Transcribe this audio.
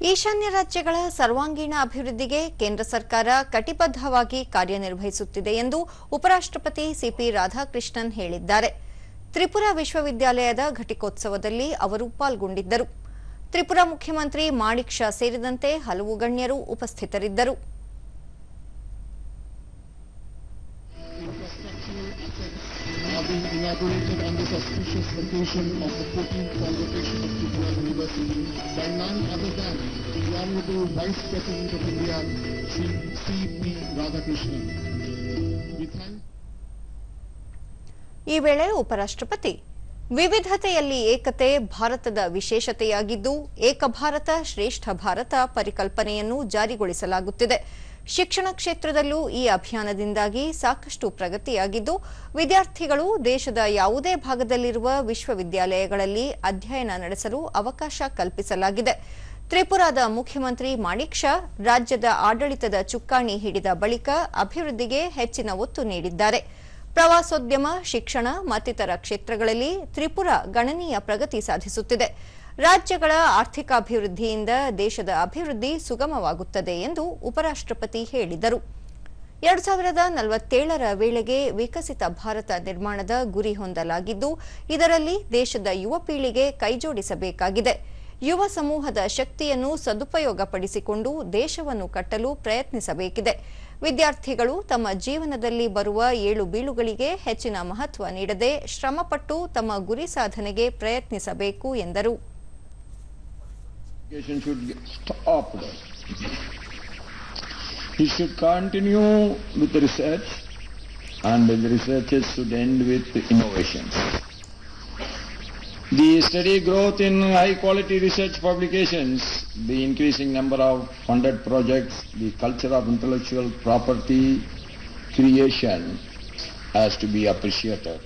ಈಶಾನ್ಯ ರಾಜ್ಯಗಳ ಸರ್ವಾಂಗೀಣ ಅಭಿವೃದ್ಧಿಗೆ ಕೇಂದ್ರ ಸರ್ಕಾರ ಕಟಿಬದ್ಧವಾಗಿ ಕಾರ್ಯನಿರ್ವಹಿಸುತ್ತಿದೆ ಎಂದು ಉಪರಾಷ್ಟ್ರಪತಿ ಸಿಪಿ ರಾಧಾಕೃಷ್ಣನ್ ಹೇಳಿದ್ದಾರೆ. ತ್ರಿಪುರಾ ವಿಶ್ವವಿದ್ಯಾಲಯದ ಘಟಿಕೋತ್ಸವದಲ್ಲಿ ಅವರು ಪಾಲ್ಗೊಂಡಿದ್ದರು. ತ್ರಿಪುರಾ ಮುಖ್ಯಮಂತ್ರಿ ಮಾಣಿಕ್ ಶಾ ಸೇರಿದಂತೆ ಹಲವು ಗಣ್ಯರು ಉಪಸ್ಥಿತರಿದ್ದರು. Being inaugurated on this auspicious occasion of the 14th Convocation of Tripura University by none other than the Honorable Vice President of India, Shri C.P. Radhakrishnan. We thank ಈ ವೇಳೆ ಉಪರಾಷ್ಟ್ರಪತಿ ವಿವಿಧತೆಯಲ್ಲಿ ಏಕತೆ ಭಾರತದ ವಿಶೇಷತೆಯಾಗಿದ್ದು ಏಕ ಭಾರತ ಶ್ರೇಷ್ಠ ಭಾರತ ಪರಿಕಲ್ಪನೆಯನ್ನು ಜಾರಿಗೊಳಿಸಲಾಗುತ್ತಿದೆ. ಶಿಕ್ಷಣ ಕ್ಷೇತ್ರದಲ್ಲೂ ಈ ಅಭಿಯಾನದಿಂದಾಗಿ ಸಾಕಷ್ಟು ಪ್ರಗತಿಯಾಗಿದ್ದು ವಿದ್ಯಾರ್ಥಿಗಳು ದೇಶದ ಯಾವುದೇ ಭಾಗದಲ್ಲಿರುವ ವಿಶ್ವವಿದ್ಯಾಲಯಗಳಲ್ಲಿ ಅಧ್ಯಯನ ನಡೆಸಲು ಅವಕಾಶ ಕಲ್ಪಿಸಲಾಗಿದೆ. ತ್ರಿಪುರಾದ ಮುಖ್ಯಮಂತ್ರಿ ಮಾಣಿಕ್ ಶಾ ರಾಜ್ಯದ ಆಡಳಿತದ ಚುಕ್ಕಾಣಿ ಹಿಡಿದ ಬಳಿಕ ಅಭಿವೃದ್ಧಿಗೆ ಹೆಚ್ಚಿನ ಒತ್ತು ನೀಡಿದ್ದಾರೆ. ಪ್ರವಾಸೋದ್ಯಮ, ಶಿಕ್ಷಣ ಮತ್ತಿತರ ಕ್ಷೇತ್ರಗಳಲ್ಲಿ ತ್ರಿಪುರಾ ಗಣನೀಯ ಪ್ರಗತಿ ಸಾಧಿಸುತ್ತಿದೆ. ರಾಜ್ಯಗಳ ಆರ್ಥಿಕಾಭಿವೃದ್ಧಿಯಿಂದ ದೇಶದ ಅಭಿವೃದ್ಧಿ ಸುಗಮವಾಗುತ್ತದೆ ಎಂದು ಉಪರಾಷ್ಟ್ರಪತಿ ಹೇಳಿದರು. 2047ರ ವೇಳೆಗೆ ವಿಕಸಿತ ಭಾರತ ನಿರ್ಮಾಣದ ಗುರಿ ಹೊಂದಲಾಗಿದ್ದು ಇದರಲ್ಲಿ ದೇಶದ ಯುವ ಪೀಳಿಗೆ ಕೈಜೋಡಿಸಬೇಕಾಗಿದೆ. ಯುವ ಸಮೂಹದ ಶಕ್ತಿಯನ್ನು ಸದುಪಯೋಗಪಡಿಸಿಕೊಂಡು ದೇಶವನ್ನು ಕಟ್ಟಲು ಪ್ರಯತ್ನಿಸಬೇಕಿದೆ. ವಿದ್ಯಾರ್ಥಿಗಳು ತಮ್ಮ ಜೀವನದಲ್ಲಿ ಬರುವ ಏಳು ಬೀಳುಗಳಿಗೆ ಹೆಚ್ಚಿನ ಮಹತ್ವ ನೀಡದೆ ಶ್ರಮಪಟ್ಟು ತಮ್ಮ ಗುರಿ ಸಾಧನೆಗೆ ಪ್ರಯತ್ನಿಸಬೇಕು ಎಂದರು. Education should be stopped. It should continue with the research, and the researches should end with innovations. The steady growth in high-quality research publications, the increasing number of funded projects, the culture of intellectual property creation has to be appreciated.